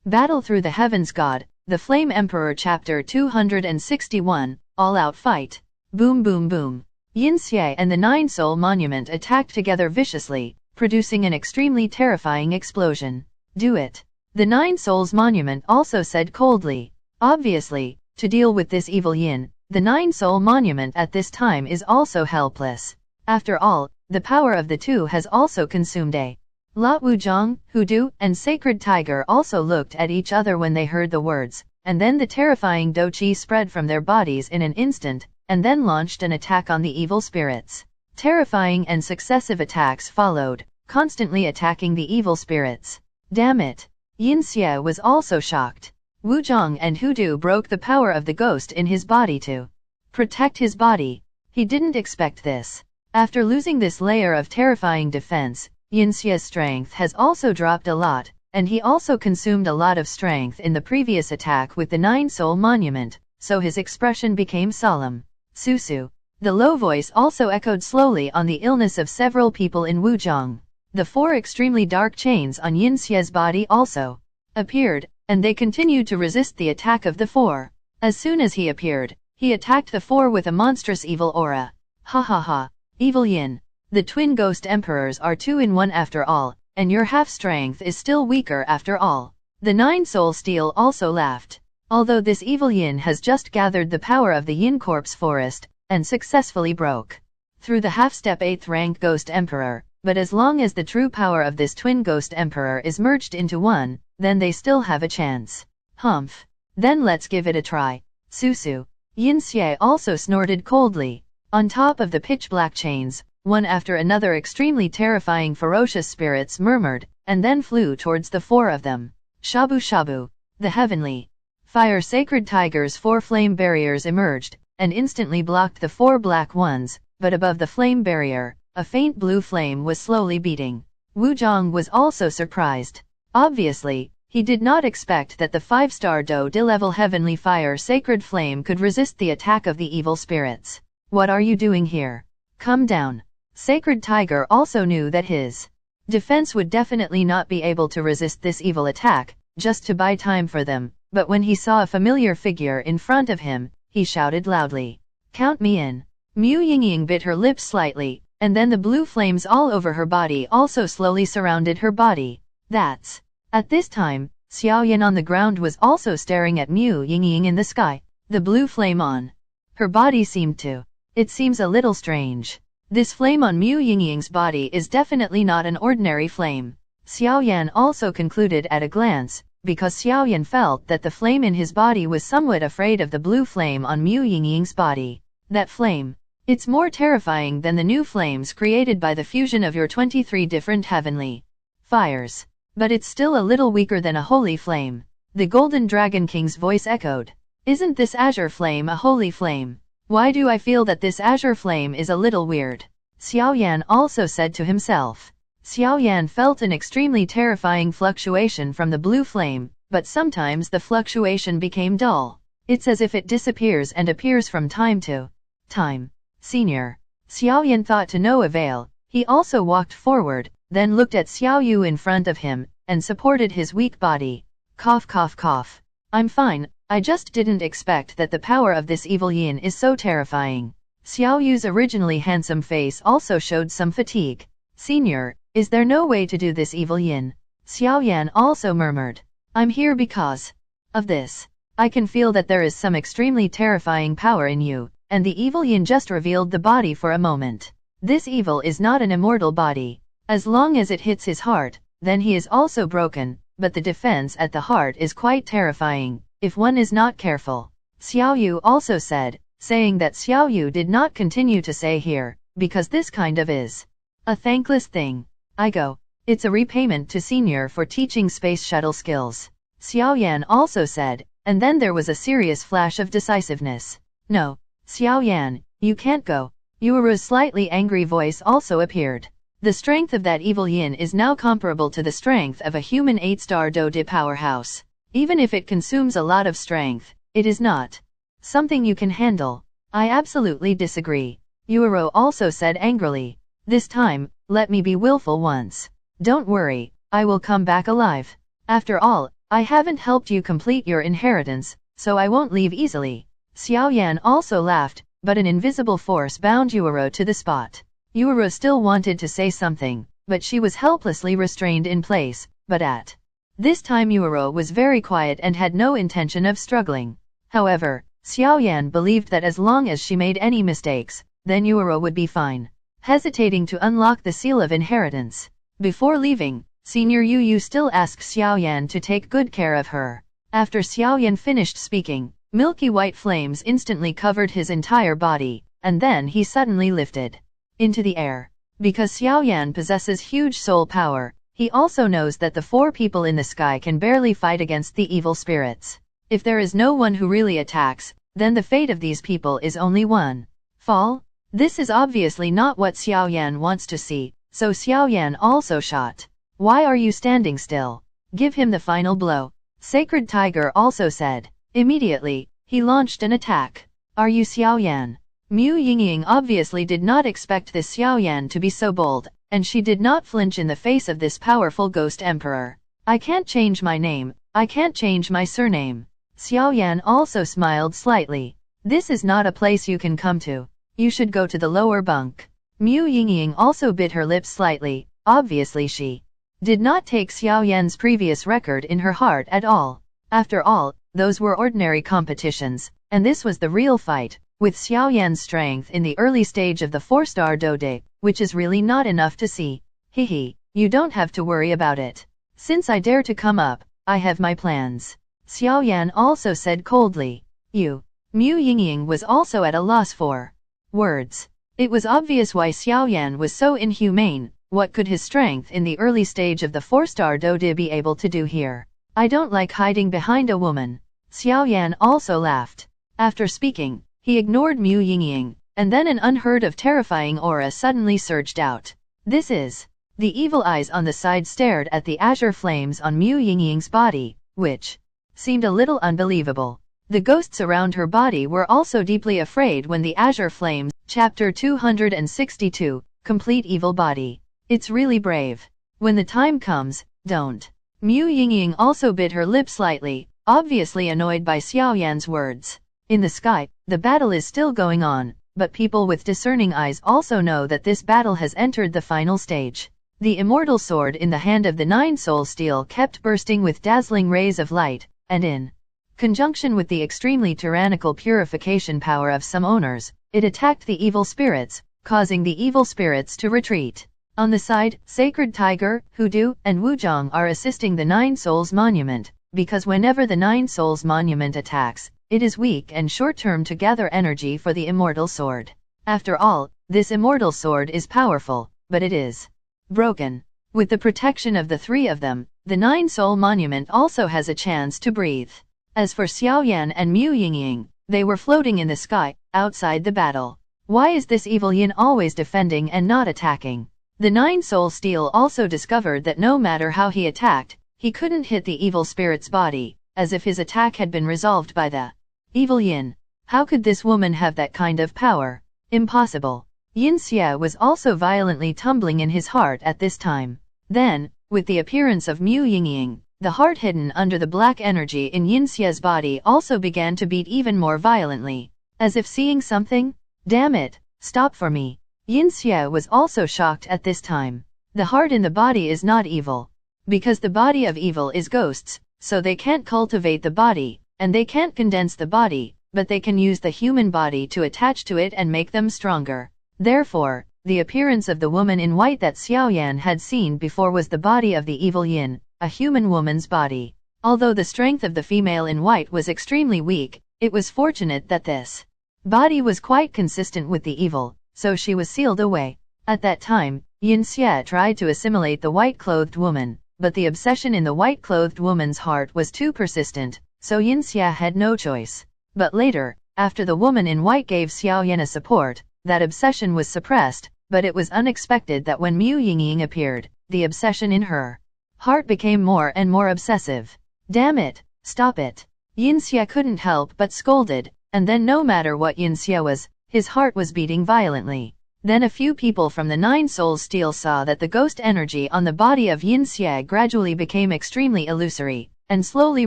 Battle Through the Heavens God, The Flame Emperor Chapter 261, All-Out Fight. Boom boom boom. Yinxie and the Nine Soul Monument attacked together viciously, producing an extremely terrifying explosion. Do it. The Nine Souls Monument also said coldly. Obviously, to deal with this evil yin, the Nine Soul Monument at this time is also helpless. After all, the power of the two has also consumed a lot. Wuzhong, Hudu, and Sacred Tiger also looked at each other when they heard the words, and then the terrifying douqi spread from their bodies in an instant, and then launched an attack on the evil spirits. Terrifying and successive attacks followed, constantly attacking the evil spirits. Damn it! Yinxie was also shocked. Wuzhong and Hudu broke the power of the ghost in his body to protect his body. He didn't expect this. After losing this layer of terrifying defense, Yinxie's strength has also dropped a lot, and he also consumed a lot of strength in the previous attack with the Nine Soul Monument, so his expression became solemn. Susu. The low voice also echoed slowly on the illness of several people in Wuzhong. The four extremely dark chains on Yinxie's body also appeared, and they continued to resist the attack of the four. As soon as he appeared, he attacked the four with a monstrous evil aura. Ha ha ha. Evil Yin. The twin ghost emperors are 2 in 1 after all, and your half-strength is still weaker after all. The Nine Soul Steel also laughed. Although this evil yin has just gathered the power of the Yin Corpse Forest, and successfully broke through the half-step 8th rank Ghost Emperor, but as long as the true power of this twin Ghost Emperor is merged into one, then they still have a chance. Humph. Then let's give it a try. Susu. Yinxie also snorted coldly. On top of the pitch-black chains, one after another extremely terrifying ferocious spirits murmured, and then flew towards the four of them. Shabu shabu. The heavenly fire sacred tiger's 4 flame barriers emerged, and instantly blocked the 4 black ones, but above the flame barrier, a faint blue flame was slowly beating. Wuzhong was also surprised. Obviously, he did not expect that the 5-star Do-level heavenly fire sacred flame could resist the attack of the evil spirits. What are you doing here? Come down. Sacred Tiger also knew that his defense would definitely not be able to resist this evil attack, just to buy time for them, but when he saw a familiar figure in front of him, he shouted loudly, "Count me in." Yingying bit her lips slightly, and then the blue flames all over her body also slowly surrounded her body. That's. At this time, Xiao Yan on the ground was also staring at Yingying in the sky. The blue flame on her body seemed to. It seems a little strange. This flame on Yingying's body is definitely not an ordinary flame. Xiao Yan also concluded at a glance, because Xiao Yan felt that the flame in his body was somewhat afraid of the blue flame on Yingying's body. That flame. It's more terrifying than the new flames created by the fusion of your 23 different heavenly fires. But it's still a little weaker than a holy flame. The Golden Dragon King's voice echoed. Isn't this azure flame a holy flame? Why do I feel that this azure flame is a little weird? Xiao Yan also said to himself. Xiao Yan felt an extremely terrifying fluctuation from the blue flame, but sometimes the fluctuation became dull. It's as if it disappears and appears from time to time. Senior. Xiao Yan thought to no avail. He also walked forward, then looked at Xiao Yu in front of him, and supported his weak body. Cough cough cough. I'm fine. I just didn't expect that the power of this evil yin is so terrifying. Xiao Yu's originally handsome face also showed some fatigue. Senior, is there no way to do this evil yin? Xiao Yan also murmured. I'm here because of this. I can feel that there is some extremely terrifying power in you, and the evil yin just revealed the body for a moment. This evil is not an immortal body. As long as it hits his heart, then he is also broken, but the defense at the heart is quite terrifying. If one is not careful. Xiao Yu also said, saying that Xiao Yu did not continue to say here, because this kind of is a thankless thing. I go. It's a repayment to Senior for teaching space shuttle skills. Xiao Yan also said, and then there was a serious flash of decisiveness. No, Xiao Yan, you can't go. Yuru's slightly angry voice also appeared. The strength of that evil yin is now comparable to the strength of a human 8-star Do-di powerhouse. Even if it consumes a lot of strength, it is not something you can handle. I absolutely disagree. Yuru also said angrily. This time, let me be willful once. Don't worry, I will come back alive. After all, I haven't helped you complete your inheritance, so I won't leave easily. Xiao Yan also laughed, but an invisible force bound Yuoro to the spot. Yuoro still wanted to say something, but she was helplessly restrained in place, but at this time Yuoro was very quiet and had no intention of struggling. However, Xiao Yan believed that as long as she made any mistakes, then Yuoro would be fine. Hesitating to unlock the seal of inheritance. Before leaving, Senior Yu still asked Xiao Yan to take good care of her. After Xiao Yan finished speaking, milky white flames instantly covered his entire body, and then he suddenly lifted into the air. Because Xiao Yan possesses huge soul power, he also knows that the 4 people in the sky can barely fight against the evil spirits. If there is no one who really attacks, then the fate of these people is only one fall. This is obviously not what Xiao Yan wants to see, so Xiao Yan also shot. Why are you standing still? Give him the final blow. Sacred Tiger also said. Immediately, he launched an attack. Are you Xiao Yan? Yingying obviously did not expect this Xiao Yan to be so bold, and she did not flinch in the face of this powerful ghost emperor. I can't change my name, I can't change my surname. Xiao Yan also smiled slightly. This is not a place you can come to. You should go to the lower bunk. Yingying also bit her lips slightly. Obviously she did not take Xiao Yan's previous record in her heart at all. After all, those were ordinary competitions, and this was the real fight, with Xiao Yan's strength in the early stage of the 4-star Dode, which is really not enough to see. Hehe, you don't have to worry about it. Since I dare to come up, I have my plans. Xiao Yan also said coldly. Yingying was also at a loss for words. It was obvious why Xiao Yan was so inhumane. What could his strength in the early stage of the 4-star Dode be able to do here? I don't like hiding behind a woman. Xiao Yan also laughed. After speaking, he ignored Yingying, and then an unheard of terrifying aura suddenly surged out. This is. The evil eyes on the side stared at the azure flames on Yingying's body, which seemed a little unbelievable. The ghosts around her body were also deeply afraid when the azure flames. Chapter 262, Complete Evil Body. It's really brave. When the time comes, don't. Yingying also bit her lip slightly, obviously annoyed by Xiao Yan's words. In the sky, the battle is still going on, but people with discerning eyes also know that this battle has entered the final stage. The immortal sword in the hand of the 9-soul steel kept bursting with dazzling rays of light, and in conjunction with the extremely tyrannical purification power of some owners, it attacked the evil spirits, causing the evil spirits to retreat. On the side, Sacred Tiger, Hoodoo, and Wuzhong are assisting the 9 Souls Monument, because whenever the 9 Souls Monument attacks, it is weak and short-term to gather energy for the immortal sword. After all, this immortal sword is powerful, but it is broken. With the protection of the 3 of them, the 9 Soul Monument also has a chance to breathe. As for Xiao Yan and Yingying, they were floating in the sky, outside the battle. Why is this evil yin always defending and not attacking? The 9-soul steel also discovered that no matter how he attacked, he couldn't hit the evil spirit's body, as if his attack had been resolved by the evil yin. How could this woman have that kind of power? Impossible. Yin Xie was also violently tumbling in his heart at this time. Then, with the appearance of Yingying, the heart hidden under the black energy in Yin Xie's body also began to beat even more violently. As if seeing something? Damn it, stop for me. Yin Xie was also shocked at this time. The heart in the body is not evil. Because the body of evil is ghosts, so they can't cultivate the body, and they can't condense the body, but they can use the human body to attach to it and make them stronger. Therefore, the appearance of the woman in white that Xiao Yan had seen before was the body of the evil yin, a human woman's body. Although the strength of the female in white was extremely weak, it was fortunate that this body was quite consistent with the evil, so she was sealed away. At that time, Yin Xie tried to assimilate the white-clothed woman, but the obsession in the white-clothed woman's heart was too persistent, so Yin Xie had no choice. But later, after the woman in white gave Xiao Yan a support, that obsession was suppressed, but it was unexpected that when Yingying appeared, the obsession in her heart became more and more obsessive. Damn it, stop it. Yin Xie couldn't help but scolded, and then no matter what Yin Xie was, his heart was beating violently. Then a few people from the 9 Souls Steel saw that the ghost energy on the body of Yin Xie gradually became extremely illusory, and slowly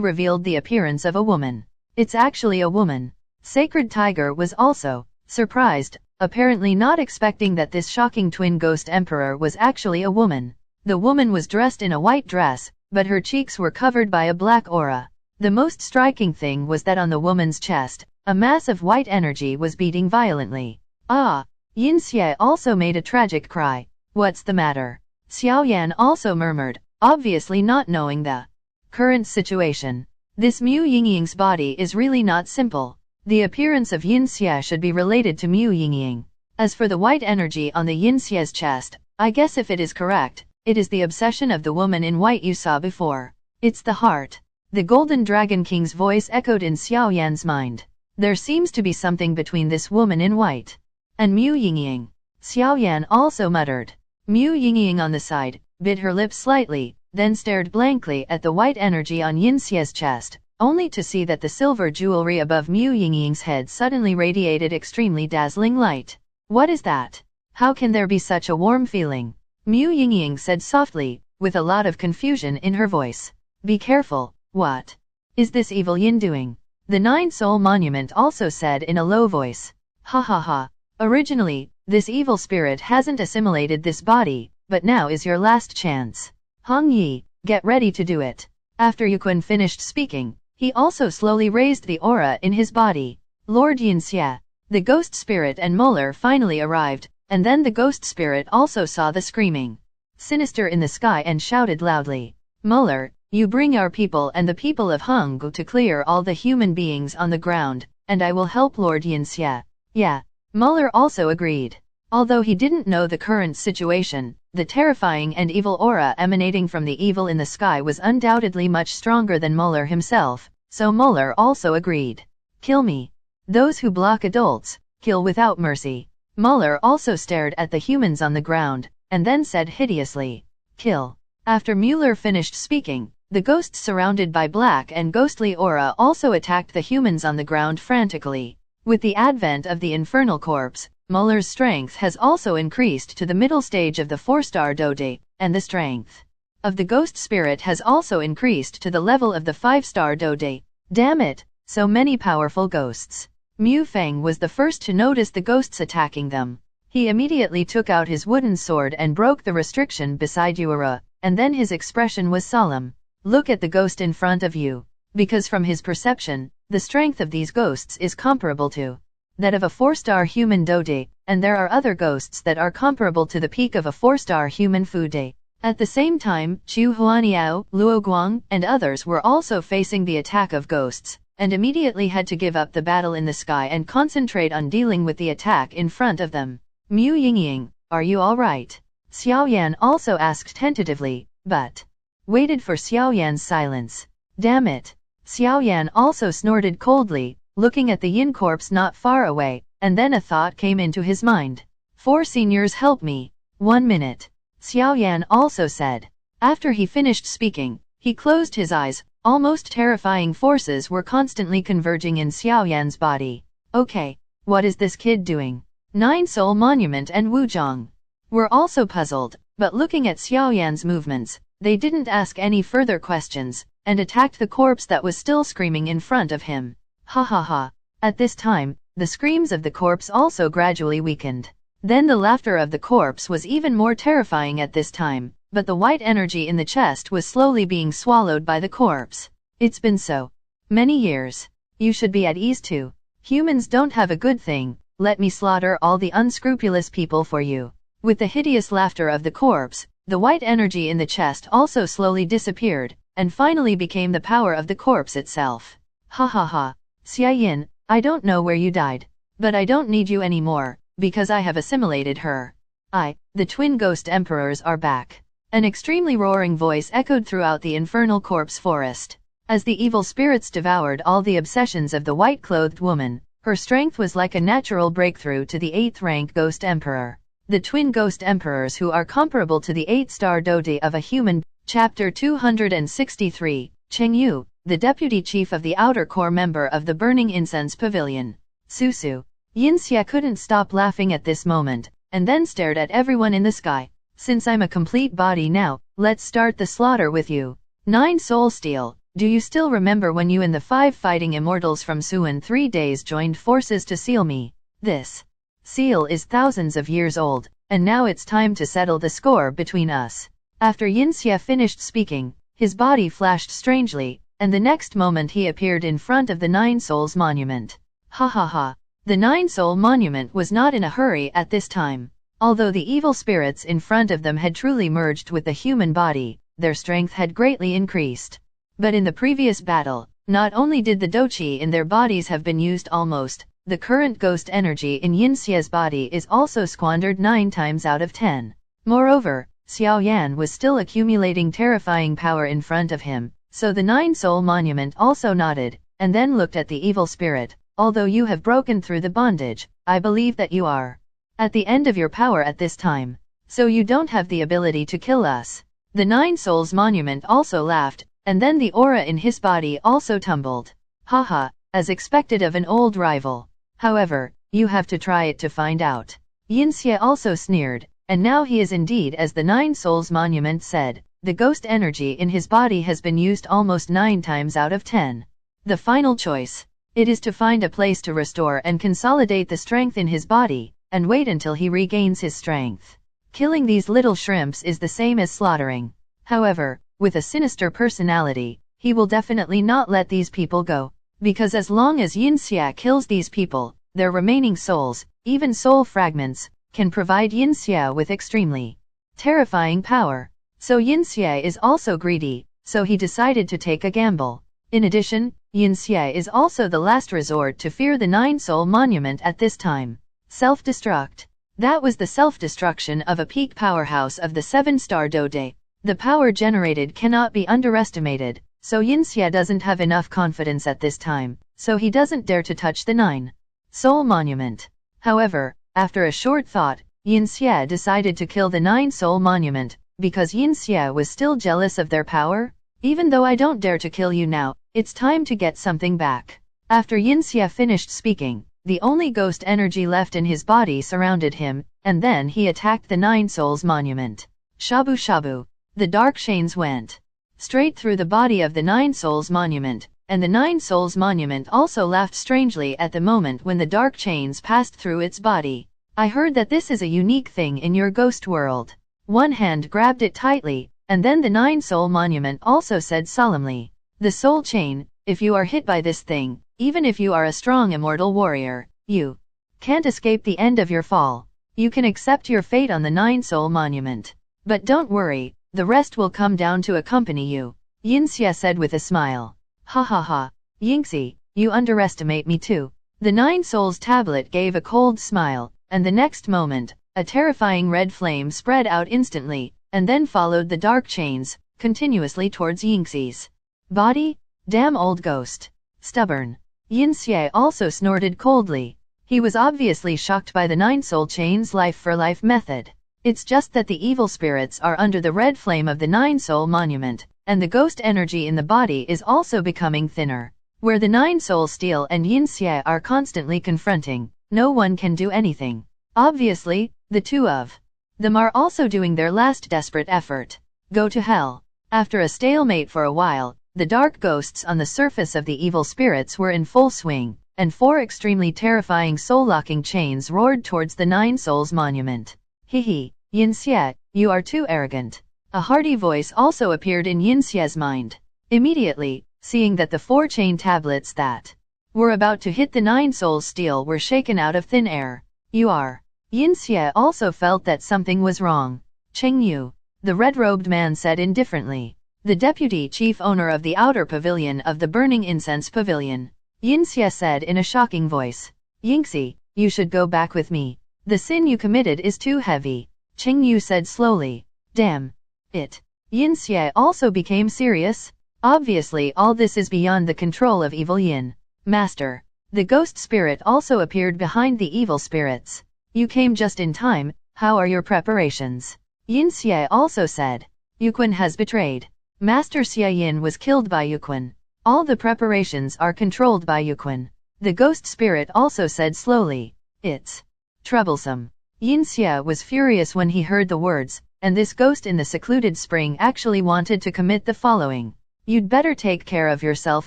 revealed the appearance of a woman. It's actually a woman. Sacred Tiger was also surprised, apparently not expecting that this shocking twin ghost emperor was actually a woman. The woman was dressed in a white dress, but her cheeks were covered by a black aura. The most striking thing was that on the woman's chest, a mass of white energy was beating violently. Ah! Yinxie also made a tragic cry. What's the matter? Xiao Yan also murmured, obviously not knowing the current situation. This Mu Yingying's body is really not simple. The appearance of Yinxie should be related to Mu Yingying. As for the white energy on the Yinxie's chest, I guess if it is correct, it is the obsession of the woman in white you saw before. It's the heart. The Golden Dragon King's voice echoed in Xiao Yan's mind. There seems to be something between this woman in white and Mu Yingying. Xiao Yan also muttered. Mu Yingying on the side, bit her lips slightly, then stared blankly at the white energy on Yinxie's chest, only to see that the silver jewelry above Mu Yingying's head suddenly radiated extremely dazzling light. What is that? How can there be such a warm feeling? Mu Yingying said softly, with a lot of confusion in her voice. Be careful. What is this evil yin doing? The Nine-Soul Monument also said in a low voice. Ha ha ha. Originally, this evil spirit hasn't assimilated this body, but now is your last chance. Hong Yi, get ready to do it. After Yukun finished speaking, he also slowly raised the aura in his body. Lord Yinxie, the ghost spirit and Muller finally arrived, and then the ghost spirit also saw the screaming sinister in the sky and shouted loudly. Muller, you bring our people and the people of Honggu to clear all the human beings on the ground, and I will help Lord Yinxie. Yeah. Muller also agreed. Although he didn't know the current situation, the terrifying and evil aura emanating from the evil in the sky was undoubtedly much stronger than Muller himself, so Muller also agreed. Kill me. Those who block adults, kill without mercy. Muller also stared at the humans on the ground, and then said hideously, kill. After Mueller finished speaking, the ghosts surrounded by black and ghostly aura also attacked the humans on the ground frantically. With the advent of the infernal corpse, Muller's strength has also increased to the middle stage of the 4-star Dode, and the strength of the ghost spirit has also increased to the level of the 5-star Dode. Damn it, so many powerful ghosts. Mu Feng was the first to notice the ghosts attacking them. He immediately took out his wooden sword and broke the restriction beside Yuara, and then his expression was solemn. Look at the ghost in front of you. Because from his perception, the strength of these ghosts is comparable to that of a 4-star human Dode, and there are other ghosts that are comparable to the peak of a 4-star human Fude. At the same time, Chu Huaniao, Luo Guang, and others were also facing the attack of ghosts, and immediately had to give up the battle in the sky and concentrate on dealing with the attack in front of them. Mu Yingying, are you alright? Xiao Yan also asked tentatively, but waited for Xiao Yan's silence. Damn it. Xiao Yan also snorted coldly, looking at the yin corpse not far away, and then a thought came into his mind. 4 seniors help me. 1 minute. Xiao Yan also said. After he finished speaking, he closed his eyes. Almost terrifying forces were constantly converging in Xiao Yan's body. Okay, what is this kid doing? Nine-Soul Monument and Wuzhong were also puzzled, but looking at Xiao Yan's movements, they didn't ask any further questions, and attacked the corpse that was still screaming in front of him. Ha ha ha. At this time, the screams of the corpse also gradually weakened. Then the laughter of the corpse was even more terrifying at this time, but the white energy in the chest was slowly being swallowed by the corpse. It's been so many years. You should be at ease too. Humans don't have a good thing. Let me slaughter all the unscrupulous people for you. With the hideous laughter of the corpse, the white energy in the chest also slowly disappeared, and finally became the power of the corpse itself. Ha ha ha. Xiaoyan, I don't know where you died, but I don't need you anymore, because I have assimilated her. The twin ghost emperors are back. An extremely roaring voice echoed throughout the infernal corpse forest. As the evil spirits devoured all the obsessions of the white-clothed woman, her strength was like a natural breakthrough to the 8th rank ghost emperor. The twin ghost emperors who are comparable to the 8-star Dode of a human. Chapter 263, Chen Yu, the deputy chief of the outer core member of the Burning Incense Pavilion. Susu. Yinxie couldn't stop laughing at this moment, and then stared at everyone in the sky. Since I'm a complete body now, let's start the slaughter with you. 9 soul steel, do you still remember when you and the 5 fighting immortals from Suan 3 days joined forces to seal me? This seal is thousands of years old, and now it's time to settle the score between us. After Yinxie finished speaking, his body flashed strangely, and the next moment he appeared in front of the Nine Souls Monument. Ha ha ha. The Nine Soul Monument was not in a hurry at this time. Although the evil spirits in front of them had truly merged with the human body, their strength had greatly increased. But in the previous battle, not only did the doqi in their bodies have been used almost, the current ghost energy in Yinxie's body is also squandered 9 times out of 10. Moreover, Xiao Yan was still accumulating terrifying power in front of him, so the Nine Soul Monument also nodded, and then looked at the evil spirit. Although you have broken through the bondage, I believe that you are at the end of your power at this time, so you don't have the ability to kill us. The Nine Souls Monument also laughed, and then the aura in his body also tumbled. Haha, as expected of an old rival. However, you have to try it to find out. Yinxie also sneered, and now he is indeed as the Nine Souls Monument said, the ghost energy in his body has been used almost 9 times out of 10. The final choice. It is to find a place to restore and consolidate the strength in his body, and wait until he regains his strength. Killing these little shrimps is the same as slaughtering. However, with a sinister personality, he will definitely not let these people go, because as long as Yinxie kills these people, their remaining souls, even soul fragments, can provide Yinxie with extremely terrifying power. So Yinxie is also greedy, so he decided to take a gamble. In addition, Yinxie is also the last resort to fear the Nine Soul Monument at this time. Self-destruct. That was the self-destruction of a peak powerhouse of the 7-star Dode. The power generated cannot be underestimated, so Yinxie doesn't have enough confidence at this time, so he doesn't dare to touch the Nine Soul Monument. However, after a short thought, Yinxie decided to kill the Nine Soul Monument, because Yinxie was still jealous of their power. Even though I don't dare to kill you now, it's time to get something back. After Yinxie finished speaking, the only ghost energy left in his body surrounded him, and then he attacked the Nine Souls Monument. Shabu shabu. The dark chains went straight through the body of the Nine Souls Monument, and the Nine Souls Monument also laughed strangely at the moment when the dark chains passed through its body. I heard that this is a unique thing in your ghost world. One hand grabbed it tightly, and then the Nine Soul Monument also said solemnly, the soul chain, if you are hit by this thing, even if you are a strong immortal warrior, you can't escape the end of your fall. You can accept your fate on the Nine Soul Monument. But don't worry, the rest will come down to accompany you, Yinxie said with a smile. Ha ha ha, Yinxie, you underestimate me too. The Nine Souls tablet gave a cold smile, and the next moment, a terrifying red flame spread out instantly, and then followed the dark chains, continuously towards Yinxie's body. Damn old ghost. Stubborn. Yinxie also snorted coldly. He was obviously shocked by the Nine Soul Chain's life-for-life method. It's just that the evil spirits are under the red flame of the Nine Soul Monument, and the ghost energy in the body is also becoming thinner. Where the Nine Soul Steel and Yinxie are constantly confronting, no one can do anything. Obviously, the two of them are also doing their last desperate effort. Go to hell. After a stalemate for a while, the dark ghosts on the surface of the evil spirits were in full swing, and 4 extremely terrifying soul-locking chains roared towards the Nine Souls Monument. Hehe, Yinxie, you are too arrogant. A hearty voice also appeared in Yinxie's mind. Immediately, seeing that the 4 chain tablets that were about to hit the Nine Souls Steel were shaken out of thin air. You are. Yinxie also felt that something was wrong. Chen Yu, the red-robed man said indifferently. The deputy chief owner of the outer pavilion of the Burning Incense Pavilion. Yinxie said in a shocking voice. Yinxie, you should go back with me. The sin you committed is too heavy. Chen Yu said slowly. Damn it. Yinxie also became serious. Obviously all this is beyond the control of evil Yin. Master. The ghost spirit also appeared behind the evil spirits. You came just in time, how are your preparations? Yinxie also said. Yuquan has betrayed. Master Xiaoyan was killed by Yuquan. All the preparations are controlled by Yuquan. The ghost spirit also said slowly. It's troublesome. Yinxie was furious when he heard the words, and this ghost in the secluded spring actually wanted to commit the following. You'd better take care of yourself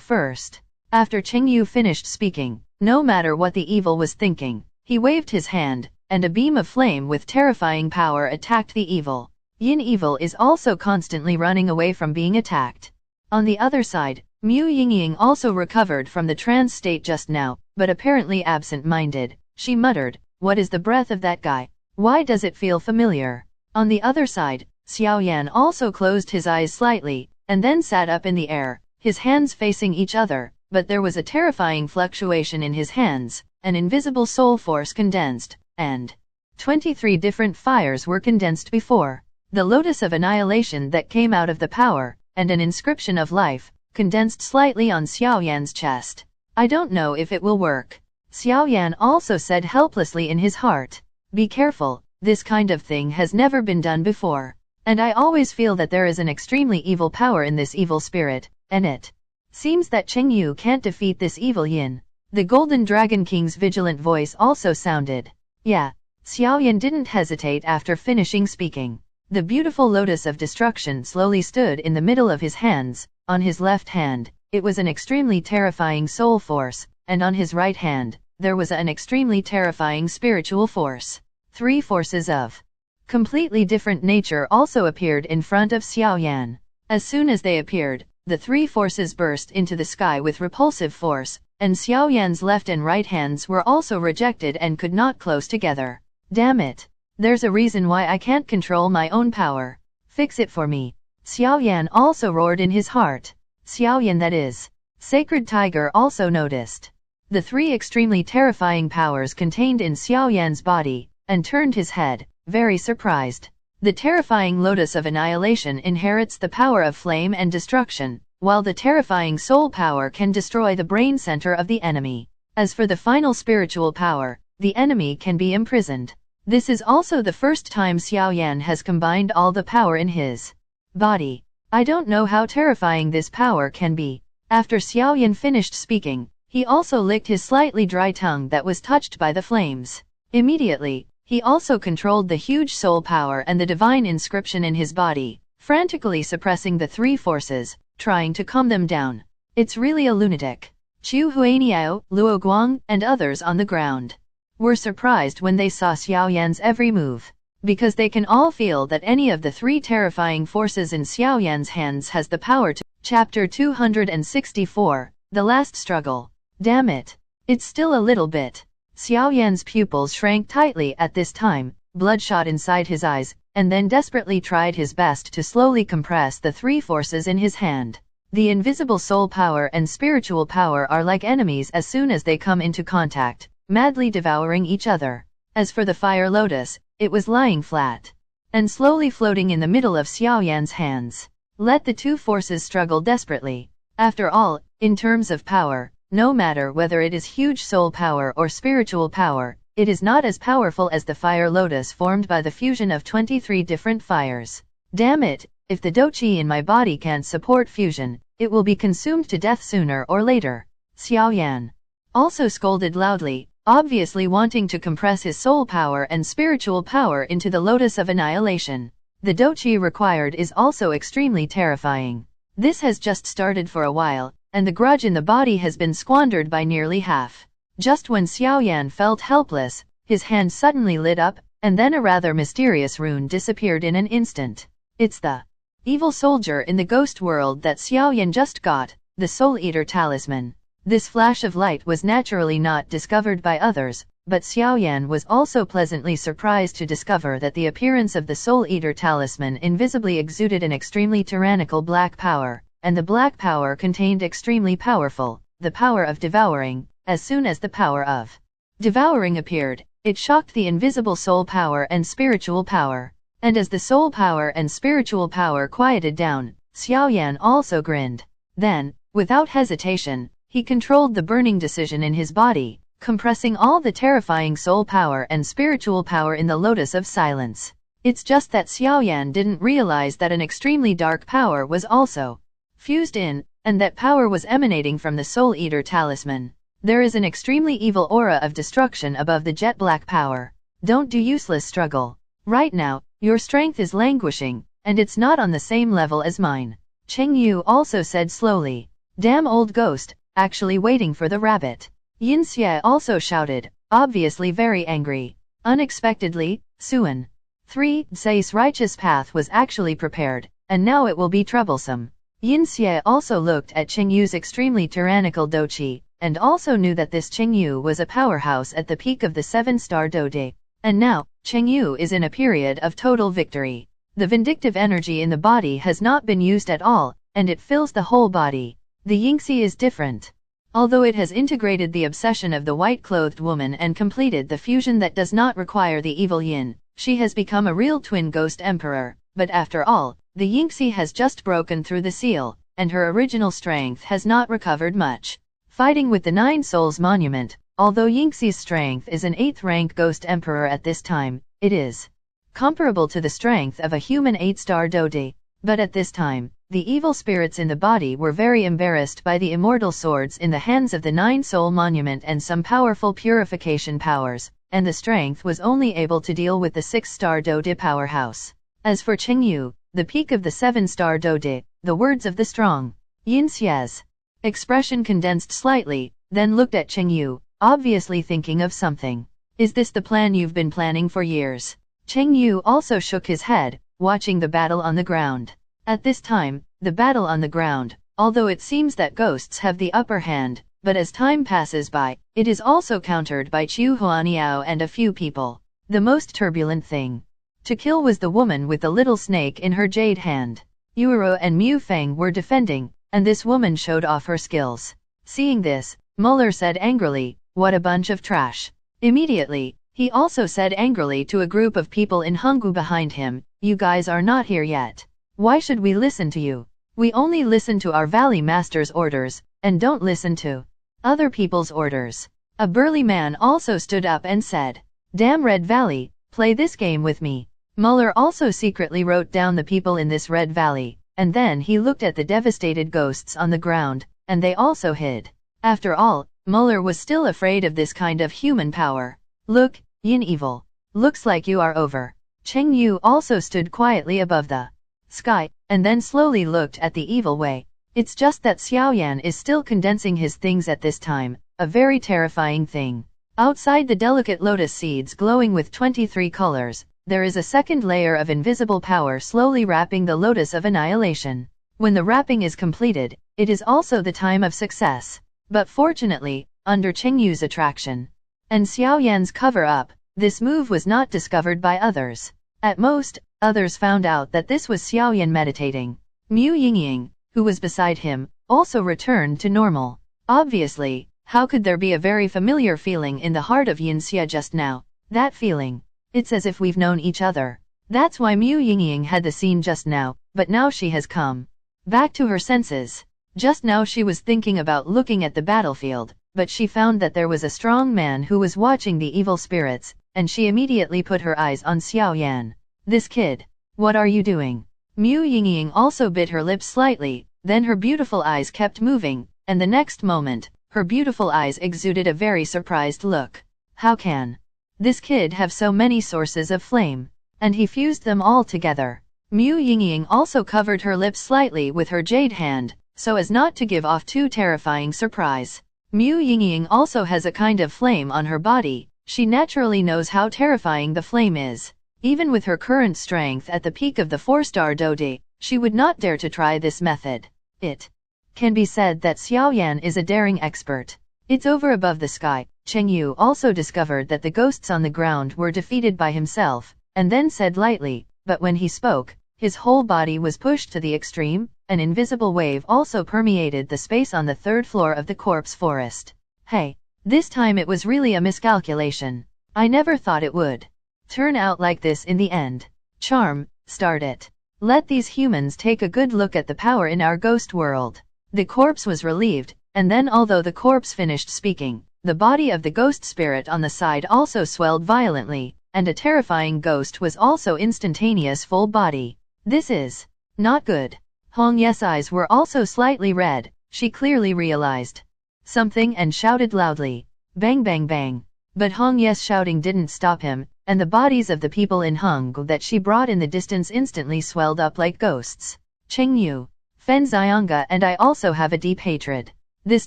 first. After Chen Yu finished speaking, no matter what the evil was thinking, he waved his hand, and a beam of flame with terrifying power attacked the evil. Yin evil is also constantly running away from being attacked. On the other side, Yingying also recovered from the trance state just now, but apparently absent-minded. She muttered, "What is the breath of that guy? Why does it feel familiar?" On the other side, Xiao Yan also closed his eyes slightly, and then sat up in the air, his hands facing each other, but there was a terrifying fluctuation in his hands, an invisible soul force condensed, and 23 different fires were condensed before the lotus of annihilation that came out of the power, and an inscription of life, condensed slightly on Xiao Yan's chest. "I don't know if it will work," Xiao Yan also said helplessly in his heart. "Be careful, this kind of thing has never been done before. And I always feel that there is an extremely evil power in this evil spirit, and it seems that Chen Yu can't defeat this evil yin." The Golden Dragon King's vigilant voice also sounded. "Yeah." Xiao Yan didn't hesitate after finishing speaking. The beautiful lotus of destruction slowly stood in the middle of his hands. On his left hand, it was an extremely terrifying soul force, and on his right hand, there was an extremely terrifying spiritual force. 3 forces of completely different nature also appeared in front of Xiao Yan. As soon as they appeared, the 3 forces burst into the sky with repulsive force, and Xiao Yan's left and right hands were also rejected and could not close together. "Damn it! There's a reason why I can't control my own power. Fix it for me." Xiao Yan also roared in his heart. Xiao Yan, that is, Sacred Tiger, also noticed the 3 extremely terrifying powers contained in Xiao Yan's body, and turned his head, very surprised. The terrifying lotus of annihilation inherits the power of flame and destruction, while the terrifying soul power can destroy the brain center of the enemy. As for the final spiritual power, the enemy can be imprisoned. This is also the first time Xiao Yan has combined all the power in his body. I don't know how terrifying this power can be. After Xiao Yan finished speaking, he also licked his slightly dry tongue that was touched by the flames. Immediately, he also controlled the huge soul power and the divine inscription in his body, frantically suppressing the 3 forces, trying to calm them down. "It's really a lunatic." Chu Huaniao, Luo Guang, and others on the ground were surprised when they saw Xiao Yan's every move, because they can all feel that any of the 3 terrifying forces in Xiao Yan's hands has the power to. Chapter 264, The Last Struggle. "Damn it! It's still a little bit." Xiao Yan's pupils shrank tightly at this time, bloodshot inside his eyes, and then desperately tried his best to slowly compress the 3 forces in his hand. The invisible soul power and spiritual power are like enemies as soon as they come into contact, madly devouring each other. As for the fire lotus, it was lying flat and slowly floating in the middle of Xiao Yan's hands. Let the 2 forces struggle desperately. After all, in terms of power, no matter whether it is huge soul power or spiritual power, it is not as powerful as the fire lotus formed by the fusion of 23 different fires. "Damn it, if the douqi in my body can't support fusion, it will be consumed to death sooner or later." Xiao Yan also scolded loudly, obviously wanting to compress his soul power and spiritual power into the lotus of annihilation. The douqi required is also extremely terrifying. This has just started for a while, and the grudge in the body has been squandered by nearly half. Just when Xiao Yan felt helpless, his hand suddenly lit up, and then a rather mysterious rune disappeared in an instant. It's the evil soldier in the ghost world that Xiao Yan just got, the Soul Eater Talisman. This flash of light was naturally not discovered by others, but Xiao Yan was also pleasantly surprised to discover that the appearance of the Soul Eater Talisman invisibly exuded an extremely tyrannical black power, and the black power contained extremely powerful, the power of devouring. As soon as the power of devouring appeared, it shocked the invisible soul power and spiritual power. And as the soul power and spiritual power quieted down, Xiao Yan also grinned. Then, without hesitation, he controlled the burning decision in his body, compressing all the terrifying soul power and spiritual power in the lotus of silence. It's just that Xiao Yan didn't realize that an extremely dark power was also fused in, and that power was emanating from the Soul Eater Talisman. There is an extremely evil aura of destruction above the jet black power. Don't do useless struggle. Right now, your strength is languishing, and it's not on the same level as mine. Chen Yu also said slowly. Damn old ghost, actually waiting for the rabbit. Yinxie also shouted, obviously very angry. Unexpectedly, Suan 3's righteous path was actually prepared, and now it will be troublesome. Yinxie also looked at Chen Yu's extremely tyrannical doqi, and also knew that this Chen Yu was a powerhouse at the peak of the 7-star dode. And now, Chen Yu is in a period of total victory. The vindictive energy in the body has not been used at all, and it fills the whole body. The Yingxi is different. Although it has integrated the obsession of the white-clothed woman and completed the fusion that does not require the evil yin, she has become a real twin ghost emperor. But after all, the Yingxi has just broken through the seal, and her original strength has not recovered much. Fighting with the 9 Souls Monument, although Yingxi's strength is an 8th rank ghost emperor at this time, it is comparable to the strength of a human 8-star dode. But at this time, the evil spirits in the body were very embarrassed by the immortal swords in the hands of the 9 Soul Monument and some powerful purification powers, and the strength was only able to deal with the 6-star dode powerhouse. As for Chen Yu, the peak of the 7-star dode, the words of the strong Yinxie's expression condensed slightly, then looked at Chen Yu, obviously thinking of something. Is this the plan you've been planning for years? Chen Yu also shook his head, watching the battle on the ground. At this time, the battle on the ground, although it seems that ghosts have the upper hand, but as time passes by, it is also countered by Qiu Huaniao and a few people. The most turbulent thing to kill was the woman with the little snake in her jade hand. Yuero and Mu Feng were defending, and this woman showed off her skills. Seeing this, Muller said angrily, "What a bunch of trash." Immediately, he also said angrily to a group of people in Honggu behind him, "You guys are not here yet. Why should we listen to you? We only listen to our Valley Master's orders, and don't listen to other people's orders." A burly man also stood up and said, "Damn Red Valley, play this game with me." Muller also secretly wrote down the people in this Red Valley, and then he looked at the devastated ghosts on the ground, and they also hid. After all, Muller was still afraid of this kind of human power. "Look, Yin Evil. Looks like you are over." Chen Yu also stood quietly above the sky, and then slowly looked at the evil way. It's just that Xiaoyan is still condensing his things at this time, a very terrifying thing. Outside the delicate lotus seeds glowing with 23 colors, there is a second layer of invisible power slowly wrapping the lotus of annihilation. When the wrapping is completed, it is also the time of success. But fortunately, under Chen Yu's attraction and Xiaoyan's cover-up, this move was not discovered by others. At most, others found out that this was Xiaoyan meditating. Mu Yingying, who was beside him, also returned to normal. Obviously, how could there be a very familiar feeling in the heart of Yinxie just now? That feeling. It's as if we've known each other. That's why Mu Yingying had the scene just now, but now she has come back to her senses. Just now she was thinking about looking at the battlefield, but she found that there was a strong man who was watching the evil spirits, and she immediately put her eyes on Xiao Yan. "This kid. What are you doing?" Mu Yingying also bit her lips slightly, then her beautiful eyes kept moving, and the next moment, her beautiful eyes exuded a very surprised look. How can this kid have so many sources of flame? And he fused them all together. Mu Yingying also covered her lips slightly with her jade hand, so as not to give off too terrifying surprise. Mu Yingying also has a kind of flame on her body. She naturally knows how terrifying the flame is. Even with her current strength at the peak of the 4-star dode, she would not dare to try this method. It can be said that Xiaoyan is a daring expert. It's over above the sky. Chen Yu also discovered that the ghosts on the ground were defeated by himself, and then said lightly, but when he spoke, his whole body was pushed to the extreme. An invisible wave also permeated the space on the 3rd floor of the corpse forest. Hey, this time it was really a miscalculation. I never thought it would turn out like this in the end. Charm, start it. Let these humans take a good look at the power in our ghost world. The corpse was relieved, and then although the corpse finished speaking, the body of the ghost spirit on the side also swelled violently, and a terrifying ghost was also instantaneous full body. This is not good. Hong Ye's eyes were also slightly red. She clearly realized something and shouted loudly, "Bang bang bang." But Hong Ye's shouting didn't stop him, and the bodies of the people in Honggu that she brought in the distance instantly swelled up like ghosts. Chen Yu Fen Xianga and I also have a deep hatred. This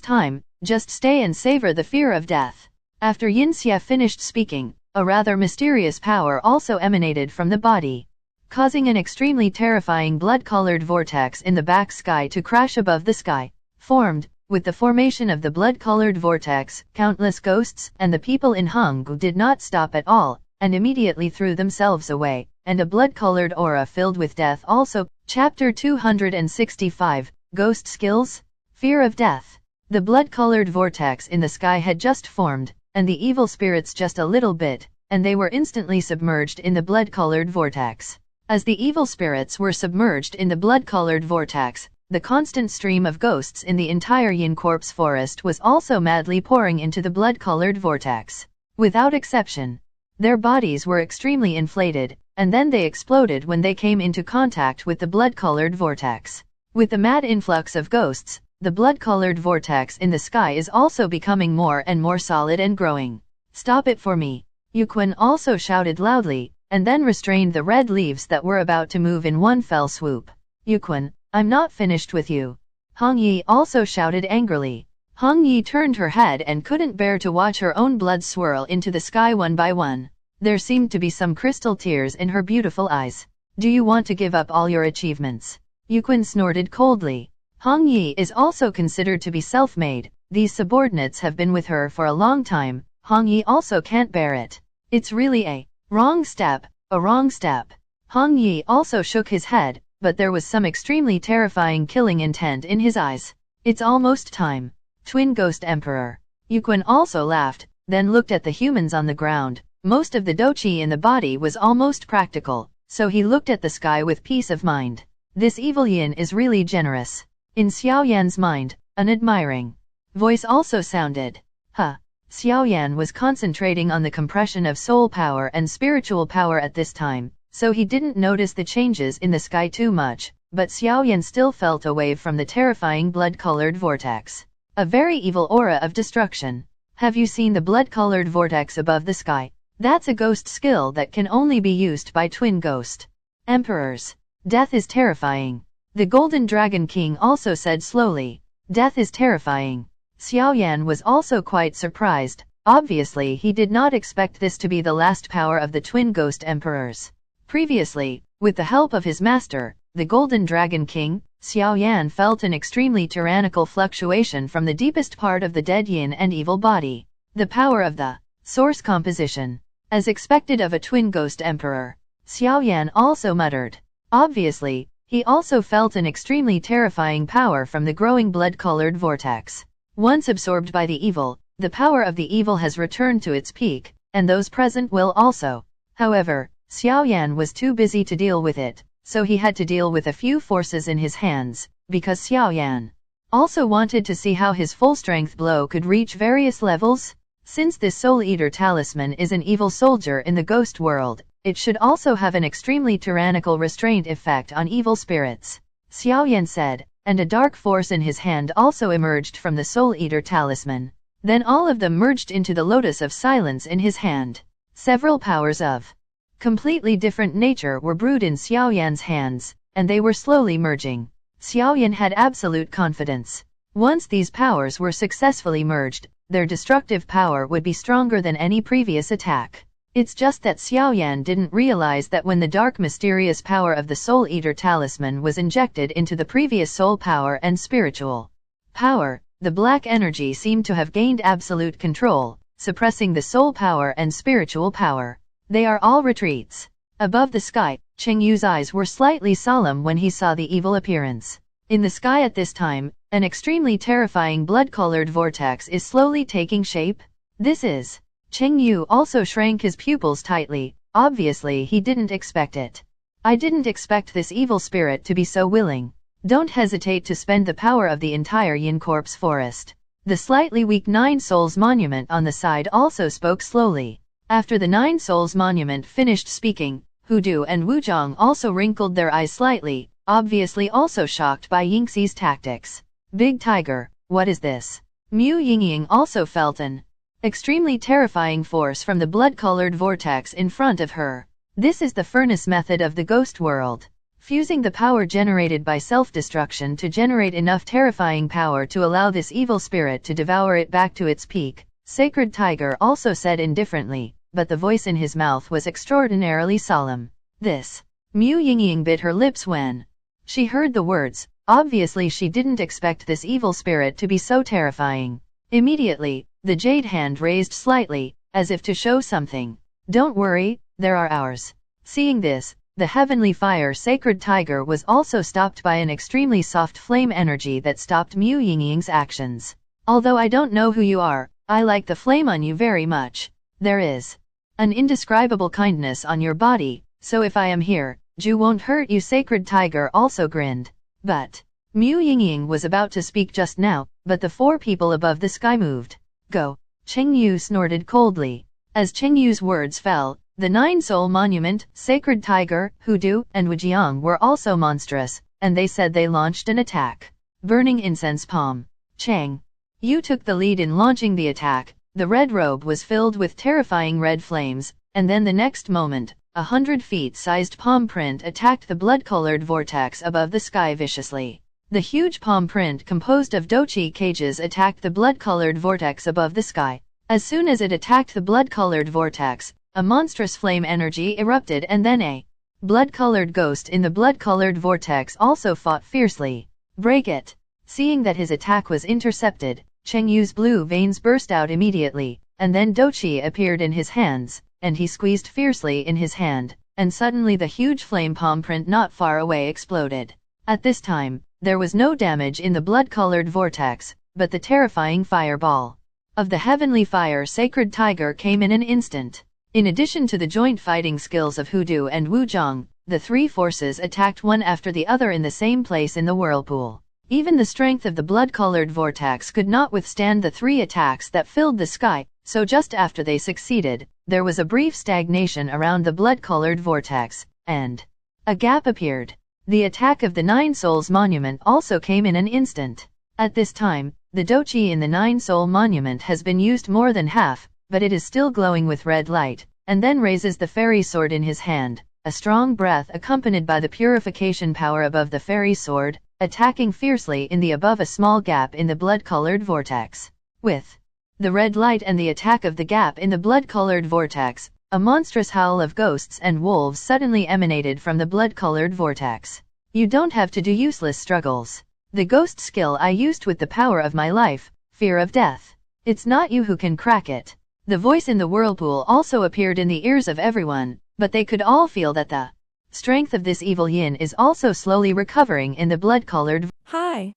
time, just stay and savor the fear of death. After Yinxie finished speaking, a rather mysterious power also emanated from the body, causing an extremely terrifying blood-colored vortex in the back sky to crash above the sky. Formed, with the formation of the blood-colored vortex, countless ghosts and the people in Hanggu did not stop at all, and immediately threw themselves away, and a blood-colored aura filled with death also. Chapter 265, Ghost Skills? Fear of Death. The blood-colored vortex in the sky had just formed, and the evil spirits just a little bit, and they were instantly submerged in the blood-colored vortex. As the evil spirits were submerged in the blood-colored vortex, the constant stream of ghosts in the entire Yin corpse forest was also madly pouring into the blood-colored vortex. Without exception, their bodies were extremely inflated, and then they exploded when they came into contact with the blood-colored vortex. With the mad influx of ghosts, the blood-colored vortex in the sky is also becoming more and more solid and growing. Stop it for me! Yuquan also shouted loudly, and then restrained the red leaves that were about to move in one fell swoop. Yuquan, I'm not finished with you. Hong Yi also shouted angrily. Hong Yi turned her head and couldn't bear to watch her own blood swirl into the sky one by one. There seemed to be some crystal tears in her beautiful eyes. Do you want to give up all your achievements? Yuquan snorted coldly. Hong Yi is also considered to be self-made. These subordinates have been with her for a long time. Hong Yi also can't bear it. It's really a wrong step, a wrong step. Hong Yi also shook his head, but there was some extremely terrifying killing intent in his eyes. It's almost time. Twin Ghost Emperor. Yuquan also laughed, then looked at the humans on the ground. Most of the doqi in the body was almost practical, so he looked at the sky with peace of mind. This evil yin is really generous. In Xiao Yan's mind, an admiring voice also sounded. Xiao Yan was concentrating on the compression of soul power and spiritual power at this time, so he didn't notice the changes in the sky too much, but Xiao Yan still felt a wave from the terrifying blood-colored vortex. A very evil aura of destruction. Have you seen the blood-colored vortex above the sky? That's a ghost skill that can only be used by twin ghost emperors. Death is terrifying. The Golden Dragon King also said slowly. Death is terrifying. Xiao Yan was also quite surprised. Obviously he did not expect this to be the last power of the twin ghost emperors. Previously, with the help of his master, the Golden Dragon King, Xiao Yan felt an extremely tyrannical fluctuation from the deepest part of the dead yin and evil body. The power of the source composition. As expected of a twin ghost emperor, Xiao Yan also muttered. Obviously, he also felt an extremely terrifying power from the growing blood-colored vortex. Once absorbed by the evil, the power of the evil has returned to its peak, and those present will also. However, Xiao Yan was too busy to deal with it, so he had to deal with a few forces in his hands, because Xiao Yan also wanted to see how his full-strength blow could reach various levels. Since this Soul Eater talisman is an evil soldier in the ghost world, it should also have an extremely tyrannical restraint effect on evil spirits. Xiao Yan said, and a dark force in his hand also emerged from the Soul Eater talisman. Then all of them merged into the Lotus of Silence in his hand. Several powers of completely different nature were brewed in Xiao Yan's hands, and they were slowly merging. Xiao Yan had absolute confidence. Once these powers were successfully merged, their destructive power would be stronger than any previous attack. It's just that Xiao Yan didn't realize that when the dark mysterious power of the Soul Eater talisman was injected into the previous soul power and spiritual power, the black energy seemed to have gained absolute control, suppressing the soul power and spiritual power. They are all retreats. Above the sky, Chen Yu's eyes were slightly solemn when he saw the evil appearance. In the sky at this time, an extremely terrifying blood-colored vortex is slowly taking shape. This is. Chen Yu also shrank his pupils tightly. Obviously he didn't expect it. I didn't expect this evil spirit to be so willing. Don't hesitate to spend the power of the entire Yin Corpse forest. The slightly weak Nine Souls monument on the side also spoke slowly. After the Nine Souls monument finished speaking, Hudu and Wuzhong also wrinkled their eyes slightly, obviously also shocked by Yingxi's tactics. Big Tiger, what is this? Mu Yingying also felt an extremely terrifying force from the blood-colored vortex in front of her. This is the furnace method of the ghost world. fusing the power generated by self-destruction to generate enough terrifying power to allow this evil spirit to devour it back to its peak. Sacred Tiger also said indifferently, but the voice in his mouth was extraordinarily solemn. This. Yingying bit her lips when she heard the words. Obviously she didn't expect this evil spirit to be so terrifying. Immediately, the jade hand raised slightly, as if to show something. Don't worry, there are ours. Seeing this, the heavenly fire sacred tiger was also stopped by an extremely soft flame energy that stopped Yingying's actions. Although I don't know who you are, I like the flame on you very much. There is an indescribable kindness on your body, so if I am here, Ju won't hurt you. Sacred Tiger also grinned. But Yingying was about to speak just now, but the four people above the sky moved. Go. Chen Yu snorted coldly. As Chen Yu's words fell, the nine-soul monument, Sacred Tiger, Hoodoo, and Wujiang were also monstrous, and they said they launched an attack. Burning incense palm. Chang Yu took the lead in launching the attack. The red robe was filled with terrifying red flames, and then the next moment, 100 feet-sized palm print attacked the blood-colored vortex above the sky viciously. The huge palm print composed of dochi cages attacked the blood-colored vortex above the sky. As soon as it attacked the blood-colored vortex, a monstrous flame energy erupted and then a blood-colored ghost in the blood-colored vortex also fought fiercely. Break it! Seeing that his attack was intercepted, Cheng Yu's blue veins burst out immediately, and then dochi appeared in his hands, and he squeezed fiercely in his hand, and suddenly the huge flame palm print not far away exploded. At this time, there was no damage in the blood-colored vortex, but the terrifying fireball of the heavenly fire sacred tiger came in an instant. In addition to the joint fighting skills of Hoodoo and Wujiang, the three forces attacked one after the other in the same place in the whirlpool. Even the strength of the blood-colored vortex could not withstand the three attacks that filled the sky, so just after they succeeded, there was a brief stagnation around the blood-colored vortex, and a gap appeared. The attack of the Nine Souls Monument also came in an instant. At this time, the dochi in the Nine Soul Monument has been used more than half, but it is still glowing with red light, and then raises the fairy sword in his hand, a strong breath accompanied by the purification power above the fairy sword, attacking fiercely in the above a small gap in the blood-colored vortex. With the red light and the attack of the gap in the blood-colored vortex, a monstrous howl of ghosts and wolves suddenly emanated from the blood-colored vortex. You don't have to do useless struggles. The ghost skill I used with the power of my life, fear of death. It's not you who can crack it. The voice in the whirlpool also appeared in the ears of everyone, but they could all feel that the strength of this evil yin is also slowly recovering in the blood-colored. Hi.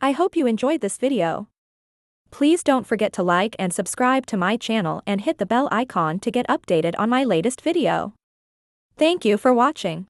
I hope you enjoyed this video. Please don't forget to like and subscribe to my channel and hit the bell icon to get updated on my latest video. Thank you for watching.